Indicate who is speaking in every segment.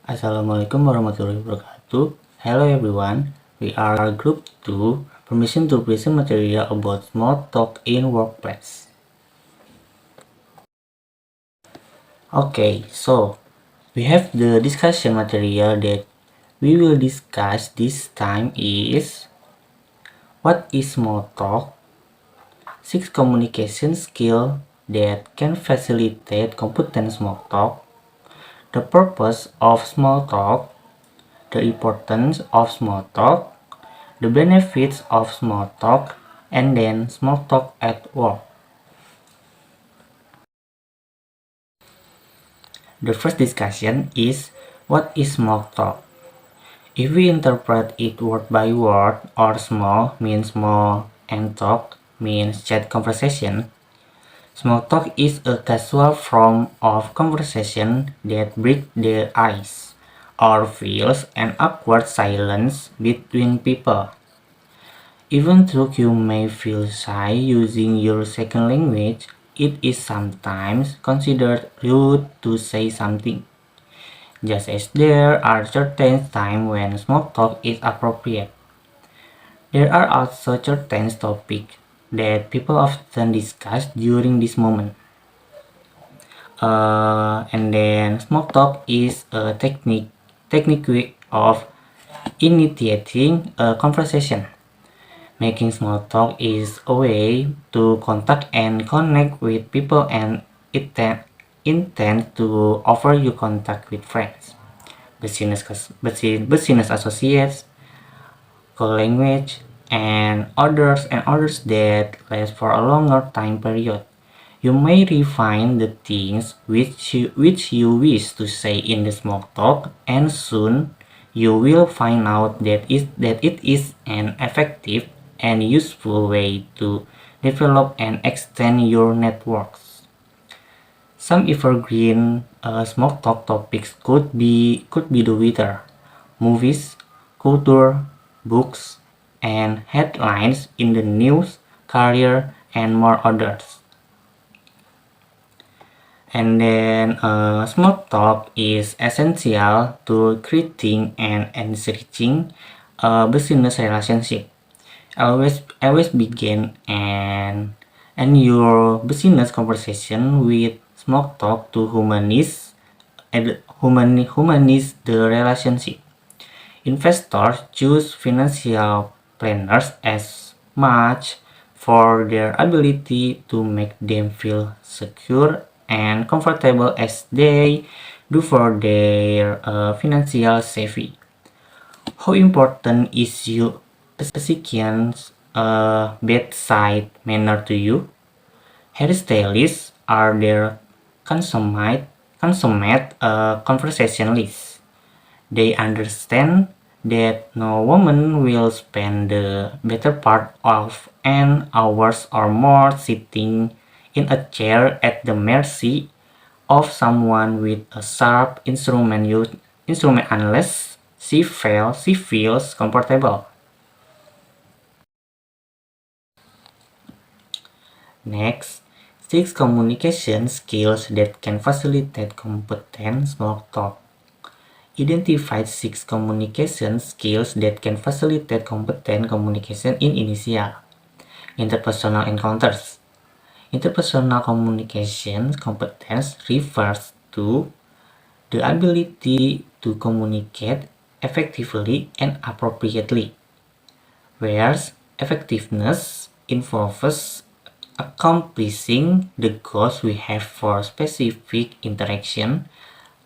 Speaker 1: Assalamualaikum warahmatullahi wabarakatuh. Hello everyone, we are group 2, permission to present material about small talk in workplace. Okay, so we have the discussion material that we will discuss this time is what is small talk, 6 communication skill that can facilitate competent small talk, the purpose of small talk, the importance of small talk, the benefits of small talk, and then small talk at work. The first discussion is what is small talk? If we interpret it word by word, or small means small and talk means chat conversation, small talk is a casual form of conversation that breaks the ice or fills an awkward silence between people. Even though you may feel shy using your second language, it is sometimes considered rude to say something. Just as there are certain times when small talk is appropriate, there are also certain topics that people often discuss during this moment. And then small talk is a technique way of initiating a conversation. Making small talk is a way to contact and connect with people and intend to offer you contact with friends, business associates, co-language, and others that last for a longer time period. You may refine the things which you wish to say in the small talk, and soon you will find out that it is an effective and useful way to develop and extend your networks. Some evergreen small talk topics could be the weather, movies, culture, books, and headlines in the news, career, and more others. And then small talk is essential to creating and enriching a business relationship. Always begin and your business conversation with small talk to humanize the relationship. Investors choose financial planners as much for their ability to make them feel secure and comfortable as they do for their financial savvy. How important is your physician's bedside manner to you? Hairstylists are their consummate conversationalists. They understand that no woman will spend the better part of an hour or more sitting in a chair at the mercy of someone with a sharp instrument unless she feels comfortable. Next, 6 communication skills that can facilitate competent small talk. Identify 6 communication skills that can facilitate competent communication in initial, interpersonal encounters. Interpersonal communication competence refers to the ability to communicate effectively and appropriately, whereas effectiveness involves accomplishing the goals we have for specific interaction.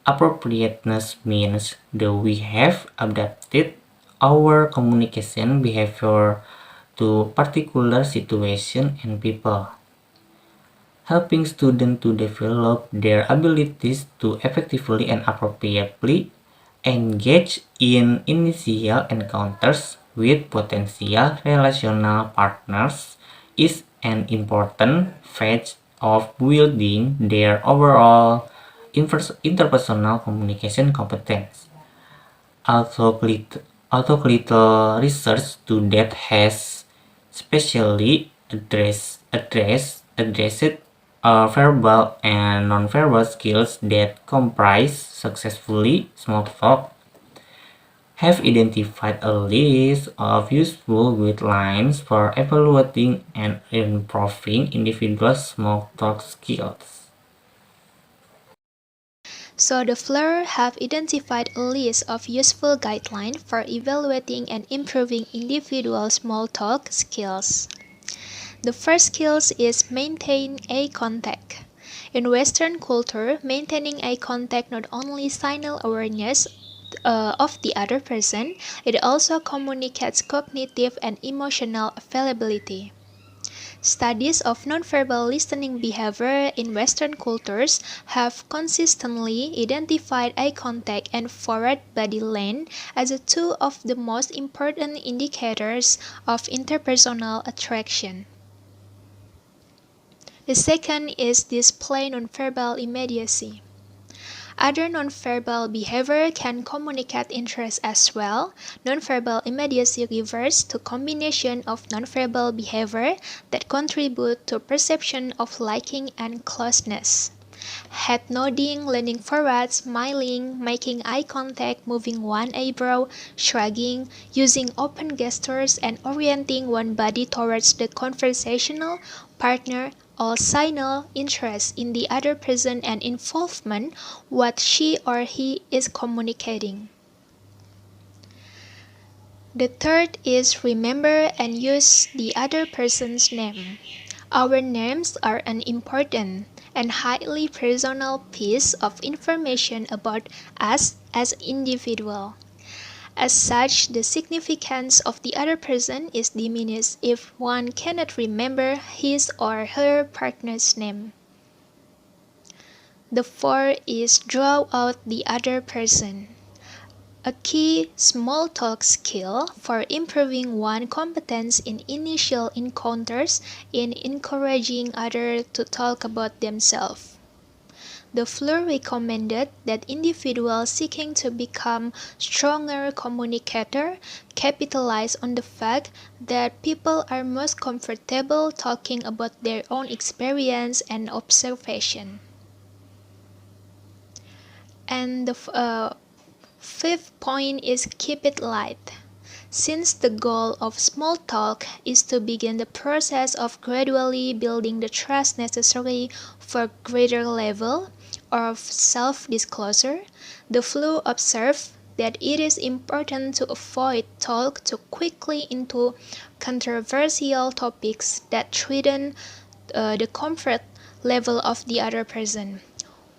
Speaker 1: Appropriateness means that we have adapted our communication behavior to particular situation and people, helping students to develop their abilities to effectively and appropriately engage in initial encounters with potential relational partners is an important phase of building their overall interpersonal communication competence. Although little research to that has specially addressed Verbal and nonverbal skills that comprise successfully small talk have identified a list of useful guidelines for evaluating and improving individual small talk skills.
Speaker 2: So the FLIR have identified a list of useful guidelines for evaluating and improving individual small talk skills. The first skill is maintain eye contact. In Western culture, maintaining eye contact not only signals awareness of the other person, it also communicates cognitive and emotional availability. Studies of nonverbal listening behavior in Western cultures have consistently identified eye contact and forward body length as two of the most important indicators of interpersonal attraction. The second is display nonverbal immediacy. Other nonverbal behavior can communicate interest as well. Nonverbal immediacy refers to combination of nonverbal behavior that contribute to perception of liking and closeness. Head nodding, leaning forward, smiling, making eye contact, moving one eyebrow, shrugging, using open gestures, and orienting one body towards the conversational partner all signal interest in the other person and involvement what she or he is communicating. The third is remember and use the other person's name. Our names are an important and highly personal piece of information about us as individual. As such, the significance of the other person is diminished if one cannot remember his or her partner's name. The fourth is draw out the other person. A key small talk skill for improving one competence in initial encounters in encouraging others to talk about themselves. The FLIR recommended that individuals seeking to become stronger communicators capitalize on the fact that people are most comfortable talking about their own experience and observation. And the fifth point is keep it light. Since the goal of small talk is to begin the process of gradually building the trust necessary for greater level of self-disclosure, the FLU observed that it is important to avoid talk too quickly into controversial topics that threaten the comfort level of the other person.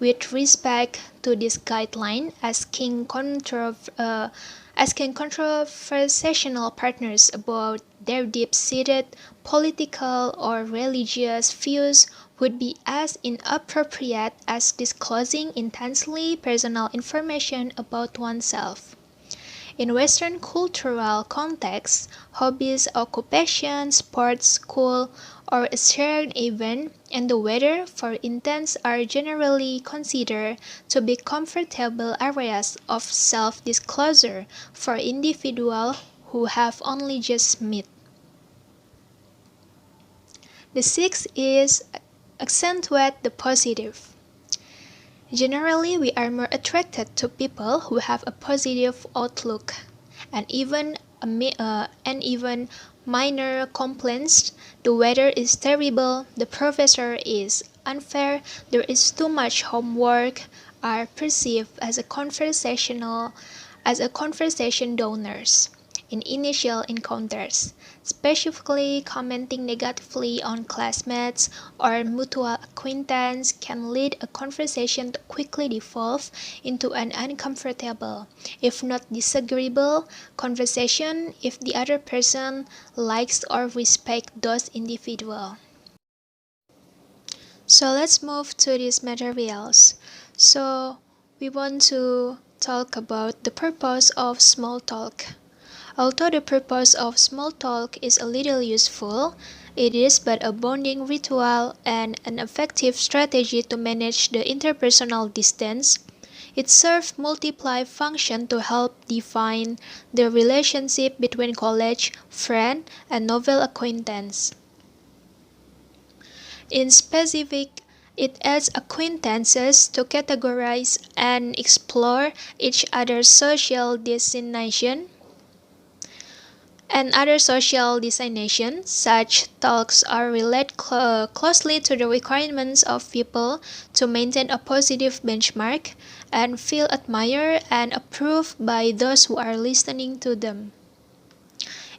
Speaker 2: With respect to this guideline, asking conversational partners about their deep-seated political or religious views would be as inappropriate as disclosing intensely personal information about oneself. In Western cultural contexts, hobbies, occupation, sports, school, or a shared event, and the weather, for instance, are generally considered to be comfortable areas of self-disclosure for individuals who have only just met. The sixth is accentuate the positive. Generally, we are more attracted to people who have a positive outlook, and even minor complaints. The weather is terrible. The professor is unfair. There is too much homework. Are perceived as a conversation donors in initial encounters, specifically commenting negatively on classmates or mutual acquaintance can lead a conversation to quickly devolve into an uncomfortable, if not disagreeable, conversation if the other person likes or respects those individuals. So let's move to these materials. So we want to talk about the purpose of small talk. Although the purpose of small talk is a little useful, it is but a bonding ritual and an effective strategy to manage the interpersonal distance. It serves multiple functions to help define the relationship between college, friend, and novel acquaintance. In specific It adds acquaintances to categorize and explore each other's social destination and other social designation. Such talks are relate closely to the requirements of people to maintain a positive benchmark and feel admired and approved by those who are listening to them.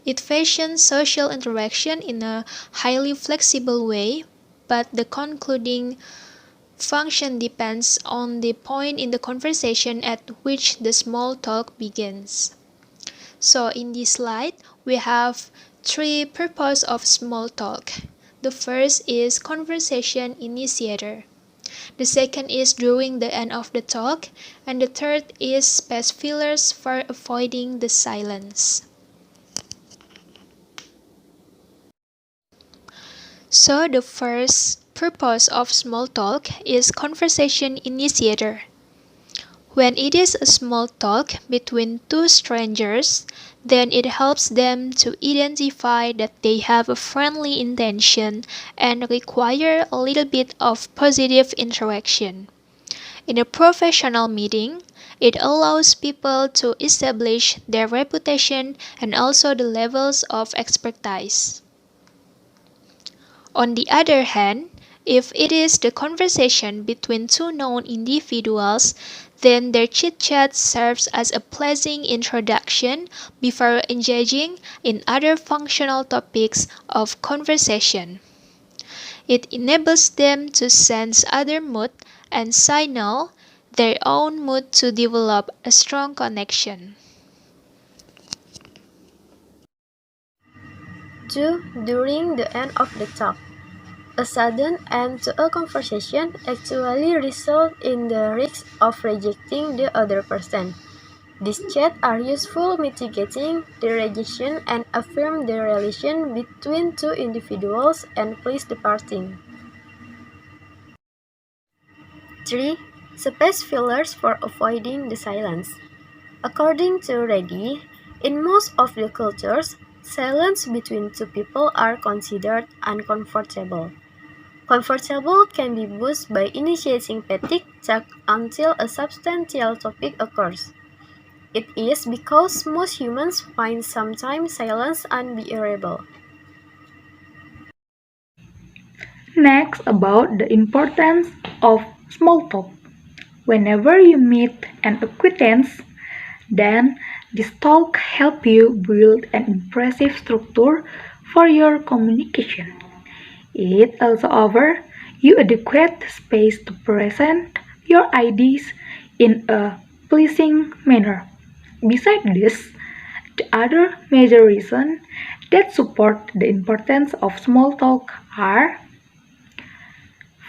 Speaker 2: It fashions social interaction in a highly flexible way, but the concluding function depends on the point in the conversation at which the small talk begins. So in this slide, we have three purposes of small talk. The first is conversation initiator. The second is during the end of the talk, and the third is space fillers for avoiding the silence. So the first purpose of small talk is conversation initiator. When it is a small talk between two strangers, then it helps them to identify that they have a friendly intention and require a little bit of positive interaction. In a professional meeting, it allows people to establish their reputation and also the levels of expertise. On the other hand, if it is the conversation between two known individuals, then their chit chat serves as a pleasing introduction before engaging in other functional topics of conversation. It enables them to sense other mood and signal their own mood to develop a strong connection.
Speaker 3: 2. During the end of the talk. A sudden end to a conversation actually results in the risk of rejecting the other person. These chats are useful mitigating the rejection and affirm the relation between two individuals and please the parting. 3. Space fillers for avoiding the silence. According to Reddy, in most of the cultures, silence between two people are considered uncomfortable. Comfortable can be boosted by initiating petty talk until a substantial topic occurs. It is because most humans find sometimes silence unbearable.
Speaker 4: Next, about the importance of small talk. Whenever you meet an acquaintance, then this talk helps you build an impressive structure for your communication. It also offers you adequate space to present your ideas in a pleasing manner. Besides this, the other major reasons that support the importance of small talk are: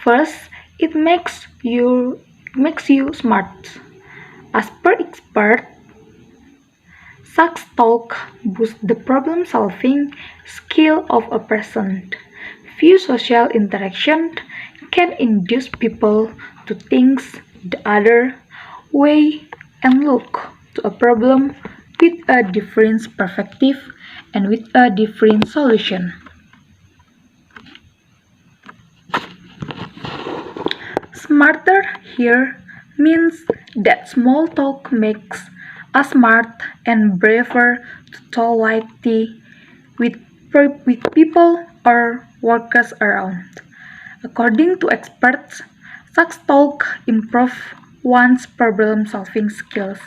Speaker 4: first, it makes you smart. As per expert, such talk boosts the problem-solving skill of a person. Few social interactions can induce people to think the other way and look to a problem with a different perspective and with a different solution. Smarter here means that small talk makes us smart and braver to talk lightly with, with people or workers around. According to experts, such talk improve one's problem-solving skills.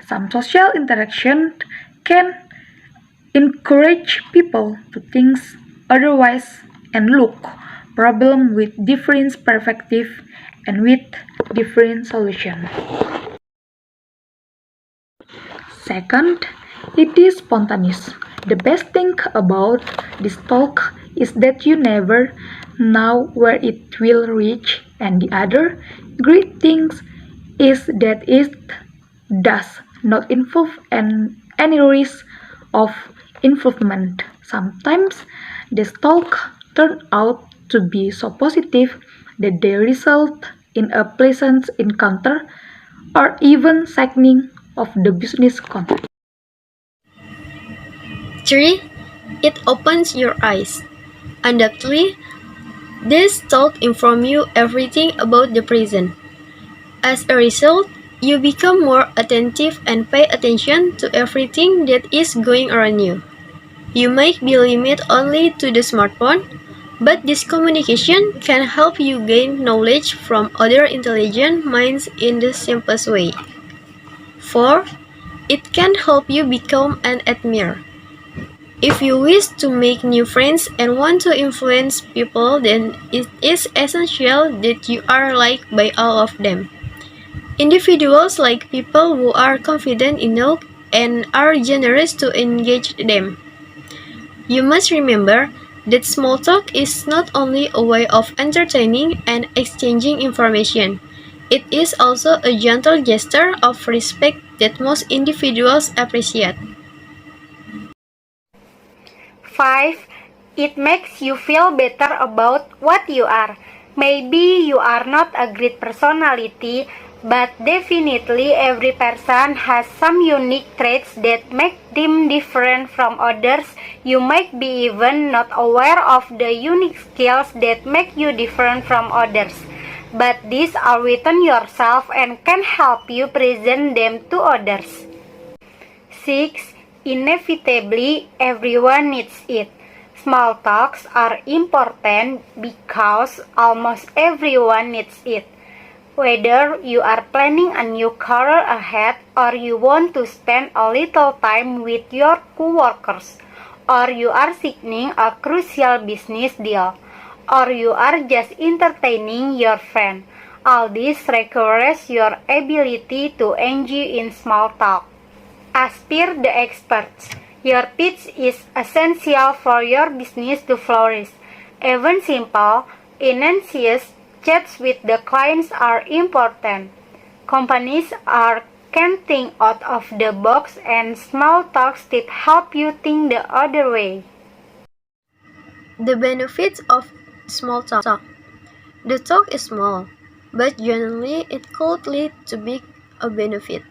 Speaker 4: Some social interaction can encourage people to think otherwise and look problem with different perspective and with different solution. Second, it is spontaneous. The best thing about this talk is that you never know where it will reach, and the other great thing is that it does not involve any risk of improvement. Sometimes the talk turn out to be so positive that they result in a pleasant encounter or even signing of the business contract.
Speaker 3: 3. It opens your eyes. Undoubtedly, This talk informs you everything about the present. As a result, you become more attentive and pay attention to everything that is going around you. You might be limited only to the smartphone, but this communication can help you gain knowledge from other intelligent minds in the simplest way. 4. It can help you become an admirer. If you wish to make new friends and want to influence people, then it is essential that you are liked by all of them. Individuals like people who are confident enough and are generous to engage them. You must remember that small talk is not only a way of entertaining and exchanging information, it is also a gentle gesture of respect that most individuals appreciate.
Speaker 5: 5. It makes you feel better about what you are. Maybe you are not a great personality, but definitely every person has some unique traits that make them different from others. You might be even not aware of the unique skills that make you different from others, but these are within yourself and can help you present them to others. 6. Inevitably, everyone needs it. Small talks are important because almost everyone needs it. Whether you are planning a new career ahead, or you want to spend a little time with your coworkers, or you are signing a crucial business deal, or you are just entertaining your friend, all this requires your ability to engage in small talk. As per the experts, your pitch is essential for your business to flourish. Even simple, initiated chats with the clients are important. Companies can think out of the box, and small talks tip help you think the other way.
Speaker 3: The benefits of small talk. The talk is small, but generally it could lead to big a benefit.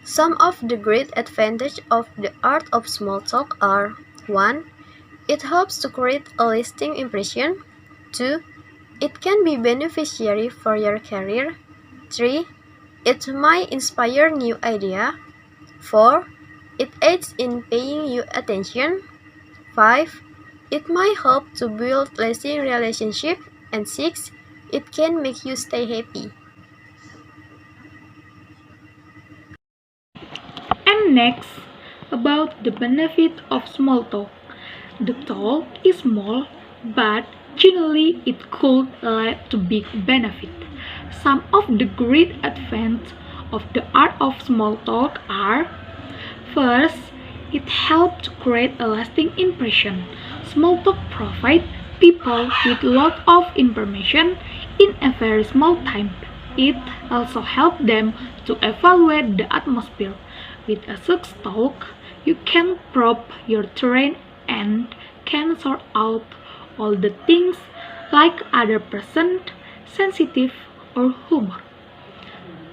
Speaker 3: Some of the great advantages of the art of small talk are: 1. It helps to create a lasting impression. 2. It can be beneficiary for your career. 3. It might inspire new idea. 4. It aids in paying you attention. 5. It might help to build lasting relationship. And 6. It can make you stay happy.
Speaker 4: And next, about the benefit of small talk. The talk is small, but generally it could lead to big benefit. Some of the great advantages of the art of small talk are: first, it helps to create a lasting impression. Small talk provides people with lot of information in a very small time. It also helps them to evaluate the atmosphere. With a such talk, you can probe your terrain and can sort out all the things like other person, sensitive or humor.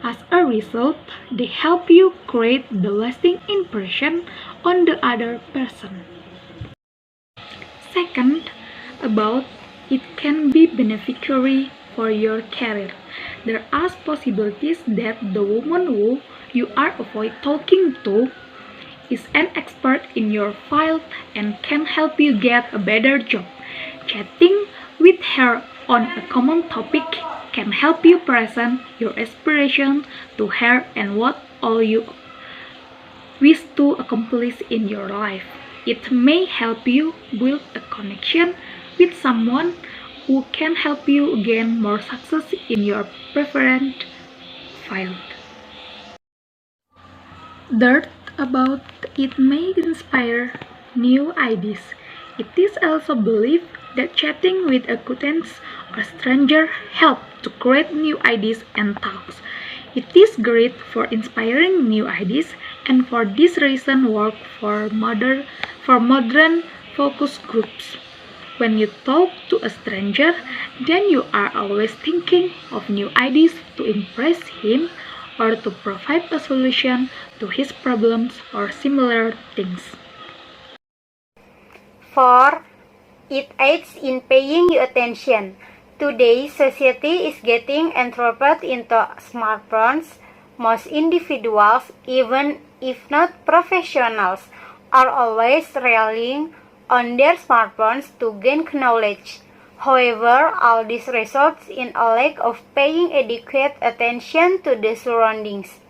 Speaker 4: As a result, they help you create the lasting impression on the other person. Second, about it can be beneficiary for your career. There are possibilities that the woman who you are avoid talking to is an expert in your field and can help you get a better job. Chatting with her on a common topic can help you present your aspiration to her and what all you wish to accomplish in your life. It may help you build a connection with someone who can help you gain more success in your preferred field. Third, about it may inspire new ideas. It is also believed that chatting with acquaintance or stranger help to create new ideas and thoughts. It is great for inspiring new ideas, and for this reason work for modern focus groups. When you talk to a stranger, then you are always thinking of new ideas to impress him or to provide a solution to his problems or similar things.
Speaker 5: 4. It aids in paying you attention. Today's society is getting entrapped into smartphones. Most individuals, even if not professionals, are always relying on their smartphones to gain knowledge. However, all this results in a lack of paying adequate attention to the surroundings.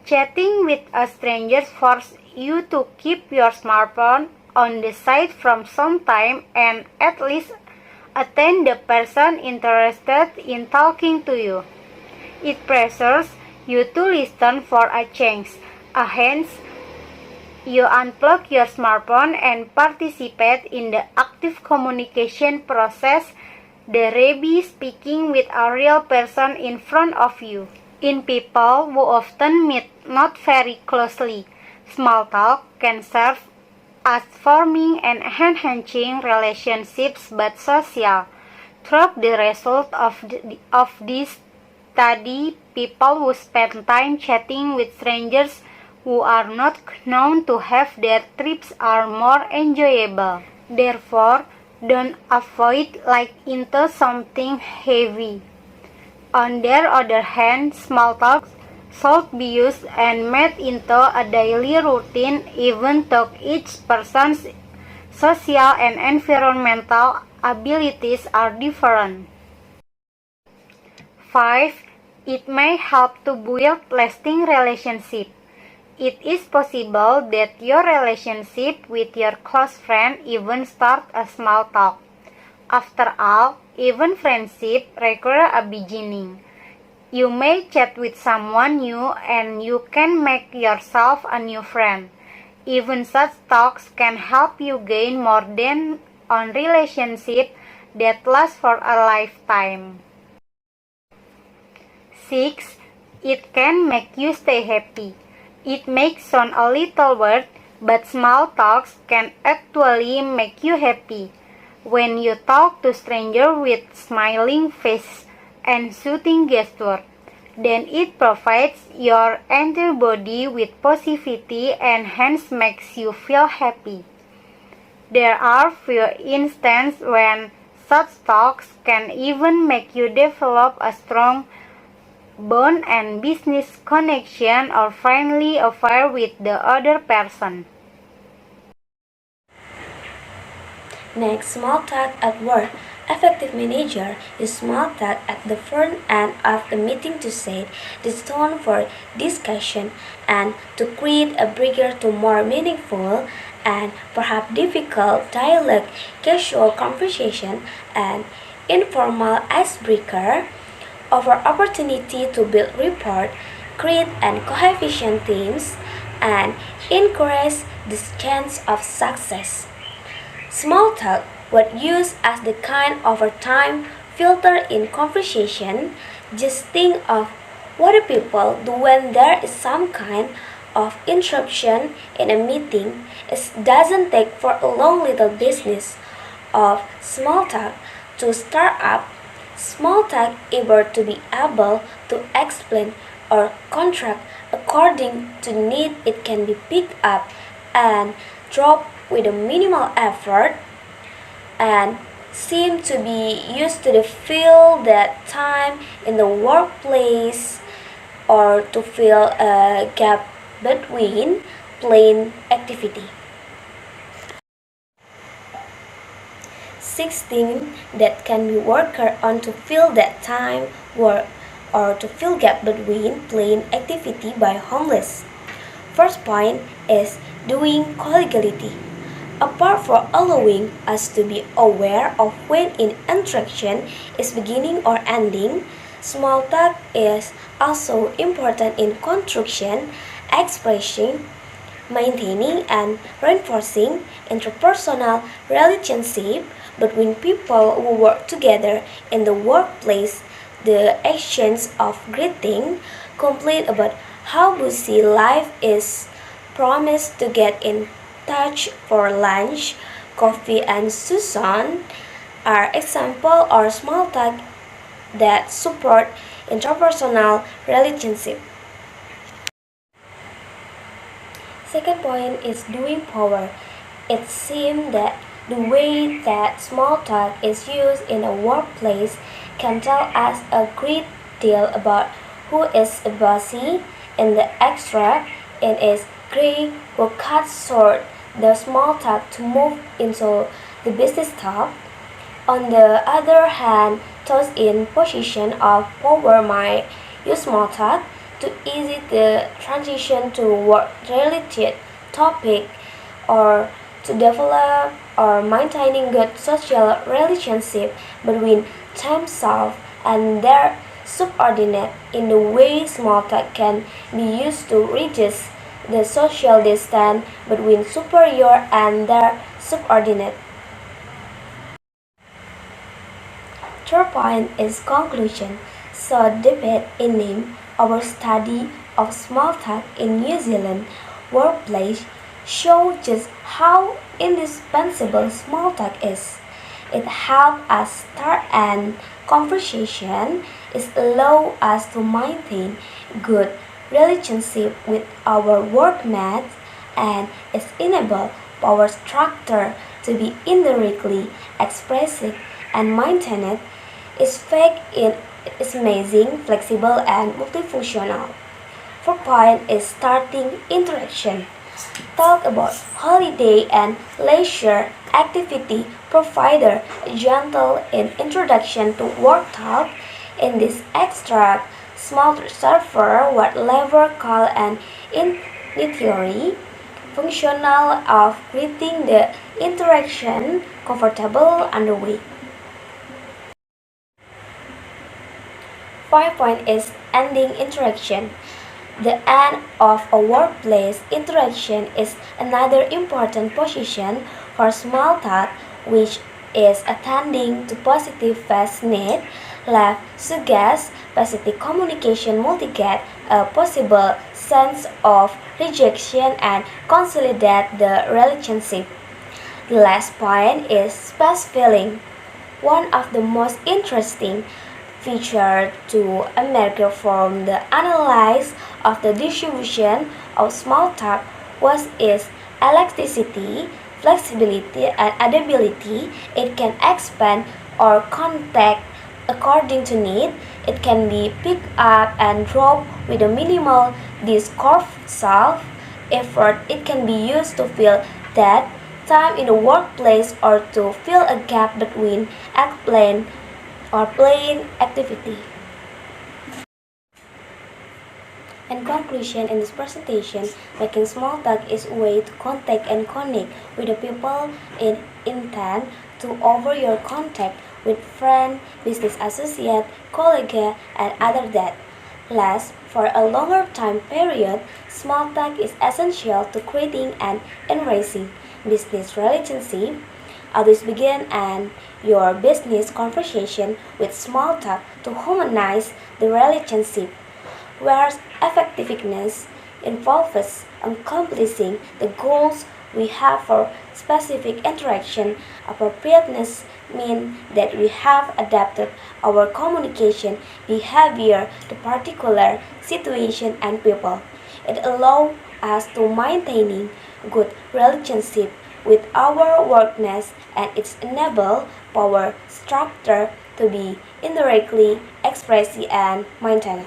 Speaker 5: Chatting with a stranger forces you to keep your smartphone on the side from some time and at least attend the person interested in talking to you. It pressures you to listen for a change. Hence, you unplug your smartphone and participate in the active communication process, the re speaking with a real person in front of you. In people who often meet not very closely, small talk can serve as forming and enhancing relationships but social. Through the result of this study, people who spend time chatting with strangers who are not known to have their trips are more enjoyable. Therefore, don't avoid like into something heavy. On the other hand, small talks should be used and made into a daily routine even though each person's social and environmental abilities are different. 5. It may help to build lasting relationships. It is possible that your relationship with your close friend even start a small talk. After all, even friendship require a beginning. You may chat with someone new and you can make yourself a new friend. Even such talks can help you gain more than on relationship that last for a lifetime. 6. It can make you stay happy. It may sound a little weird, but small talks can actually make you happy. When you talk to strangers with smiling face and soothing gesture, then it provides your entire body with positivity and hence makes you feel happy. There are few instances when such talks can even make you develop a strong bond and business connection or friendly affair with the other person.
Speaker 6: Next, small talk at work. Effective manager use small talk at the front end of the meeting to set the tone for discussion and to create a bigger to more meaningful and perhaps difficult dialogue, casual conversation, and informal icebreaker offer opportunity to build rapport, create and coefficient teams, and encourage the chance of success. Small talk was used as the kind of a time filter in conversation. Just think of what do people do when there is some kind of interruption in a meeting. It doesn't take for a long little business of small talk to start up. Small talk able to be able to explain or contract according to need. It can be picked up and dropped with a minimal effort and seem to be used to the feel that time in the workplace or to fill a gap between plain activity. 16 that can be worked on to fill that time work or to fill gap between plain activity by homeless. First point is doing collegiality. Apart from allowing us to be aware of when an interaction is beginning or ending, small talk is also important in construction, expressing, maintaining, and reinforcing interpersonal relationship between people who work together in the workplace. The actions of greeting, complain about how busy life is, promise to get in touch for lunch, coffee, and Susan are example or small talk that support interpersonal relationship. Second point is doing power. It seems that the way that small talk is used in a workplace can tell us a great deal about who is bossy. In the extract, it is Gray who cuts short the small talk to move into the business talk. On the other hand, those in position of power might use small talk to ease the transition to work-related topic or to develop or maintaining good social relationship between themselves and their subordinate. In the way small talk can be used to reduce the social distance between superior and their subordinate. Third point is conclusion. So debate in name our study of small talk in New Zealand workplace show just how indispensable small talk is. It helps us start an conversation. It allows us to maintain good relationship with our workmates and it enables power structure to be indirectly expressed and maintained. Its fake is amazing, flexible, and multifunctional. Fourth point is starting interaction. Talk about holiday and leisure activity provider a gentle introduction to work talk. In this extract, small server what lever call an initiatory functional of greeting the interaction comfortable underway. 5 point is ending interaction. The end of a workplace interaction is another important position for small talk, which is attending to positive first need. Left suggests positive communication mitigate a possible sense of rejection and consolidate the relationship. The last point is space filling. One of the most interesting features to emerge from the analysis of the distribution of small talk was its elasticity, flexibility, and adaptability. It can expand or contract according to need. It can be picked up and dropped with a minimal discursive effort. It can be used to fill that time in the workplace or to fill a gap between explain or plain activity. In conclusion, in this presentation, making small talk is a way to contact and connect with the people in intent to over your contact with friend, business associate, colleague, and other that. Last, for a longer time period, small talk is essential to creating and enriching business relationship. Always begin and your business conversation with small talk to humanize the relationship, where effectiveness involves accomplishing the goals we have for specific interaction. Appropriateness means that we have adapted our communication behavior to particular situation and people. It allows us to maintaining good relationship with our workness and it enable power structure to be indirectly expressed and maintained.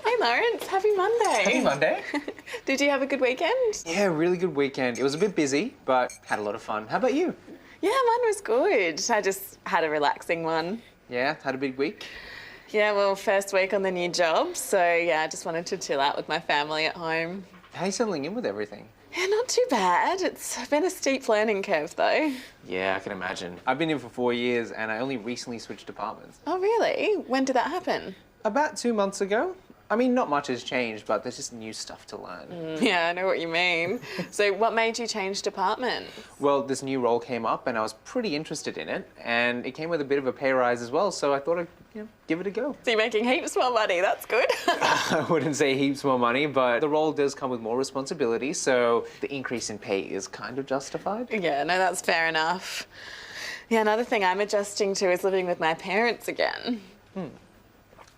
Speaker 7: Hey Lawrence, happy Monday.
Speaker 8: Happy Monday.
Speaker 7: Did you have a good weekend?
Speaker 8: Yeah, really good weekend. It was a bit busy, but had a lot of fun. How about you?
Speaker 7: Yeah, mine was good. I just had a relaxing one.
Speaker 8: Yeah, had a big week.
Speaker 7: Yeah, well, first week on the new job, so yeah, I just wanted to chill out with my family at home.
Speaker 8: How are you settling in with everything?
Speaker 7: Yeah, not too bad. It's been a steep learning curve though.
Speaker 8: Yeah, I can imagine. I've been in for 4 years and I only recently switched departments.
Speaker 7: Oh really? When did that happen?
Speaker 8: About 2 months ago. I mean, not much has changed, but there's just new stuff to learn.
Speaker 7: Yeah, I know what you mean. So what made you change department?
Speaker 8: Well, this new role came up and I was pretty interested in it, and it came with a bit of a pay rise as well, so I thought I'd give it a go.
Speaker 7: So you're making heaps more money, that's good.
Speaker 8: I wouldn't say heaps more money, but the role does come with more responsibility, so the increase in pay is kind of justified.
Speaker 7: Yeah, no, that's fair enough. Yeah, another thing I'm adjusting to is living with my parents again.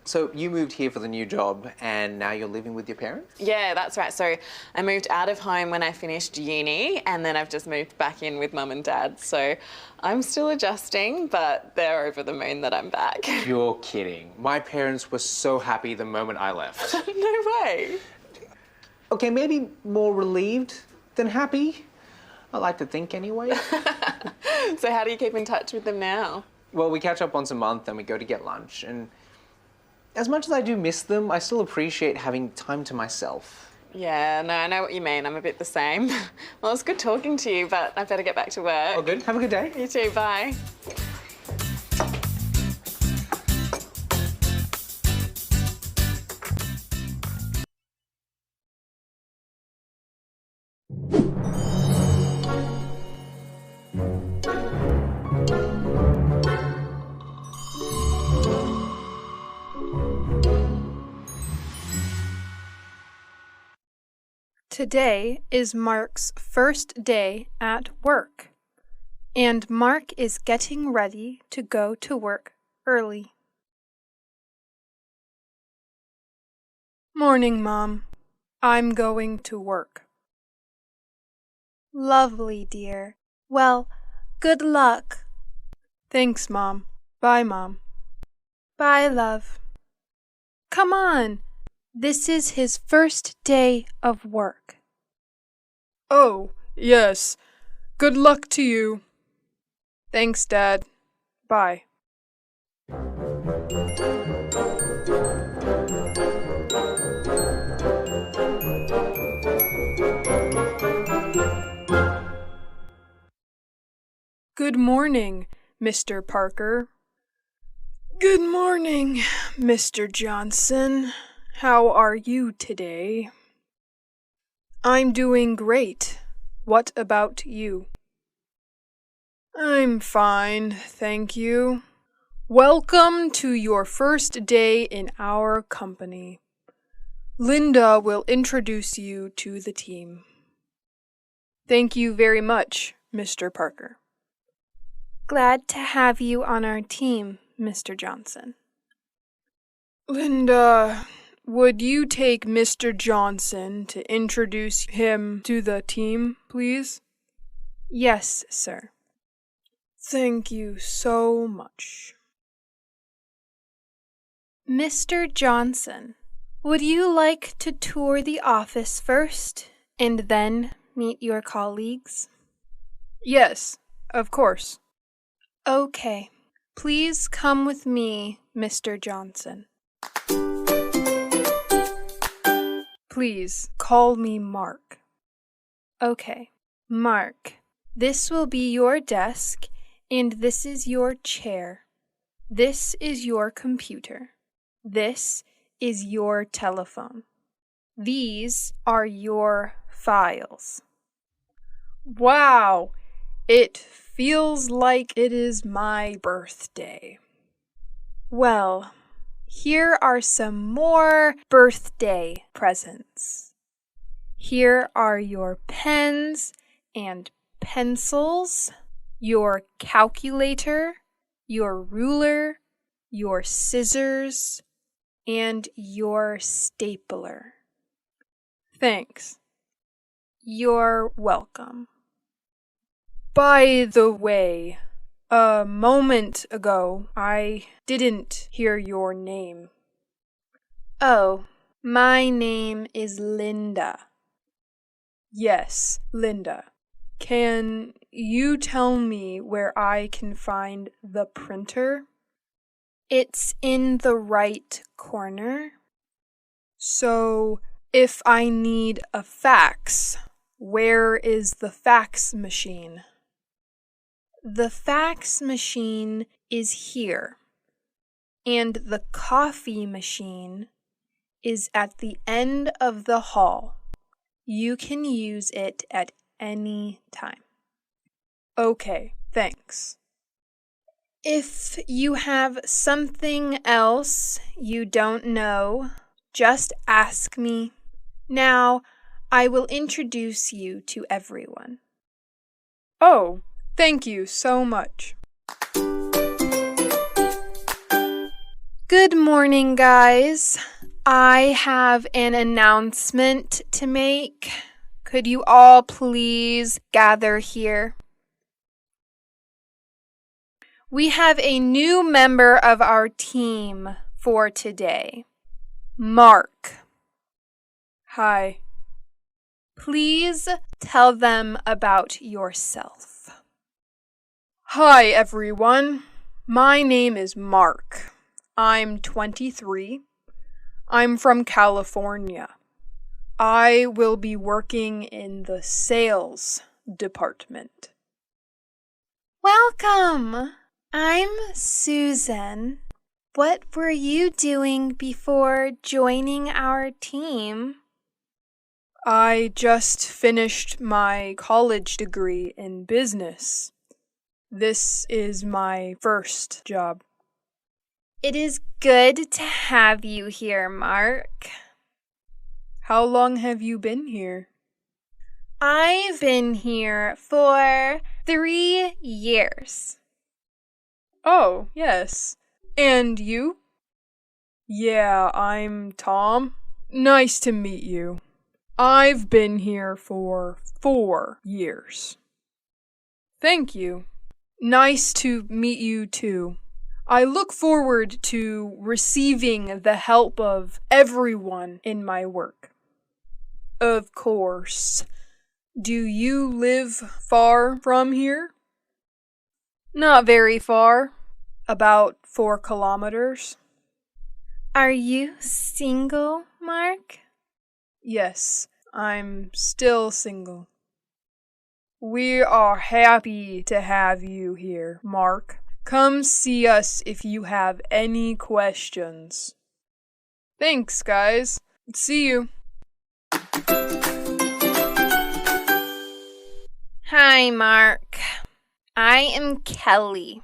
Speaker 8: So you moved here for the new job and now you're living with your parents?
Speaker 7: Yeah, that's right. So I moved out of home when I finished uni, and then I've just moved back in with mum and dad. So I'm still adjusting, but they're over the moon that I'm back.
Speaker 8: You're kidding. My parents were so happy the moment I left.
Speaker 7: No way.
Speaker 8: Okay, maybe more relieved than happy. I like to think anyway.
Speaker 7: So how do you keep in touch with them now?
Speaker 8: Well, we catch up once a month and we go to get lunch, and as much as I do miss them, I still appreciate having time to myself.
Speaker 7: Yeah, no, I know what you mean. I'm a bit the same. Well, it's good talking to you, but I better get back to work.
Speaker 8: Oh, good. Have a good day.
Speaker 7: You too, bye.
Speaker 9: Today is Mark's first day at work, and Mark is getting ready to go to work early. Morning, Mom. I'm going to work. Lovely, dear. Well, good luck. Thanks, Mom. Bye, Mom. Bye, love. Come on. This is his first day of work. Oh, yes. Good luck to you. Thanks, Dad. Bye. Good morning, Mr. Parker. Good morning, Mr. Johnson. How are you today? I'm doing great. What about you? I'm fine, thank you. Welcome to your first day in our company. Linda will introduce you to the team. Thank you very much, Mr. Parker. Glad to have you on our team, Mr. Johnson. Linda, would you take Mr. Johnson to introduce him to the team, please? Yes, sir. Thank you so much. Mr. Johnson, would you like to tour the office first and then meet your colleagues? Yes, of course. Okay. Please come with me, Mr. Johnson. Please call me Mark. Okay, Mark, this will be your desk, and this is your chair. This is your computer. This is your telephone. These are your files. Wow, it feels like it is my birthday. Well, here are some more birthday presents. Here are your pens and pencils, your calculator, your ruler, your scissors, and your stapler. Thanks. You're welcome. By the way, a moment ago, I didn't hear your name. Oh, my name is Linda. Yes, Linda. Can you tell me where I can find the printer? It's in the right corner. So, if I need a fax, where is the fax machine? The fax machine is here, and the coffee machine is at the end of the hall. You can use it at any time. Okay, thanks. If you have something else you don't know, just ask me. Now, I will introduce you to everyone. Oh, thank you so much. Good morning, guys. I have an announcement to make. Could you all please gather here? We have a new member of our team for today, Mark. Hi. Please tell them about yourself. Hi, everyone. My name is Mark. I'm 23. I'm from California. I will be working in the sales department. Welcome! I'm Susan. What were you doing before joining our team? I just finished my college degree in business. This is my first job. It is good to have you here, Mark. How long have you been here? I've been here for 3 years. Oh, yes. And you? Yeah, I'm Tom. Nice to meet you. I've been here for 4 years. Thank you. Nice to meet you too. I look forward to receiving the help of everyone in my work. Of course. Do you live far from here? Not very far. About 4 kilometers. Are you single, Mark? Yes, I'm still single. We are happy to have you here, Mark. Come see us if you have any questions. Thanks, guys. See you. Hi, Mark. I am Kelly.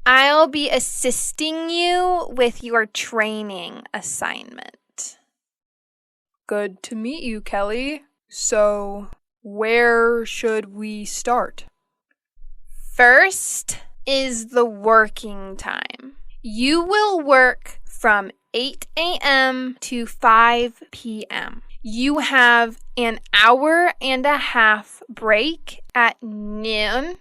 Speaker 9: I'll be assisting you with your training assignment. Good to meet you, Kelly. So, where should we start? First is the working time. You will work from 8 a.m. to 5 p.m. You have an hour and a half break at noon.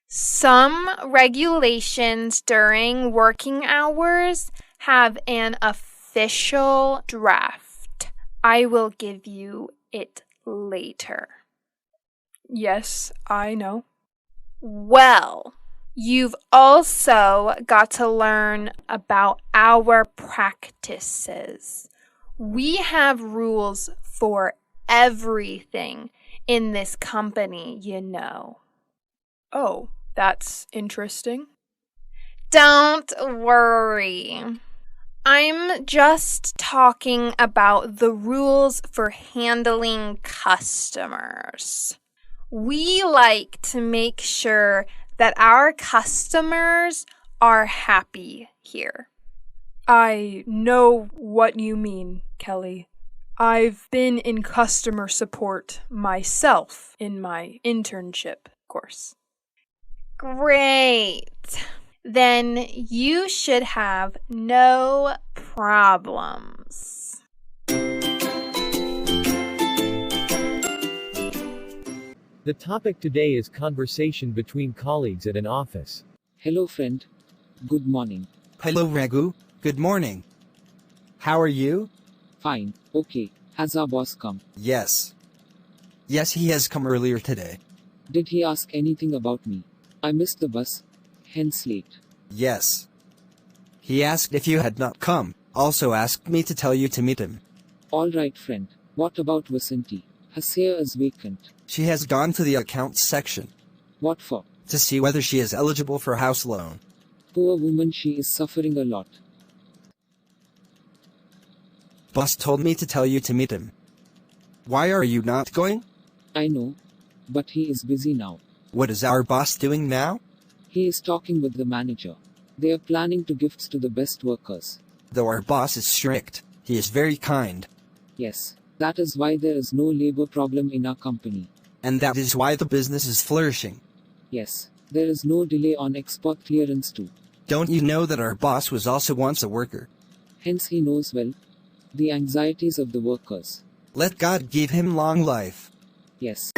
Speaker 9: Some regulations during working hours have an official draft. I will give you it later. Yes, I know. Well, you've also got to learn about our practices. We have rules for everything in this company, you know. Oh, that's interesting. Don't worry. I'm just talking about the rules for handling customers. We like to make sure that our customers are happy here. I know what you mean, Kelly. I've been in customer support myself in my internship course. Great. Then you should have no problems.
Speaker 10: The topic today is conversation between colleagues at an office.
Speaker 11: Hello friend. Good morning.
Speaker 12: Hello Raghu, good morning. How are you?
Speaker 11: Fine, okay. Has our boss come?
Speaker 12: Yes. Yes, he has come earlier today.
Speaker 11: Did he ask anything about me? I missed the bus, hence late.
Speaker 12: Yes. He asked if you had not come, also asked me to tell you to meet him.
Speaker 11: Alright friend, what about Vasanti? Her chair is vacant.
Speaker 12: She has gone to the accounts section.
Speaker 11: What for?
Speaker 12: To see whether she is eligible for house loan.
Speaker 11: Poor woman, she is suffering a lot.
Speaker 12: Boss told me to tell you to meet him. Why are you not going?
Speaker 11: I know, but he is busy now.
Speaker 12: What is our boss doing now?
Speaker 11: He is talking with the manager. They are planning to gifts to the best workers.
Speaker 12: Though our boss is strict, he is very kind.
Speaker 11: Yes, that is why there is no labor problem in our company.
Speaker 12: And that is why the business is flourishing.
Speaker 11: Yes, there is no delay on export clearance too.
Speaker 12: Don't you know that our boss was also once a worker?
Speaker 11: Hence he knows well the anxieties of the workers.
Speaker 12: Let God give him long life.
Speaker 11: Yes.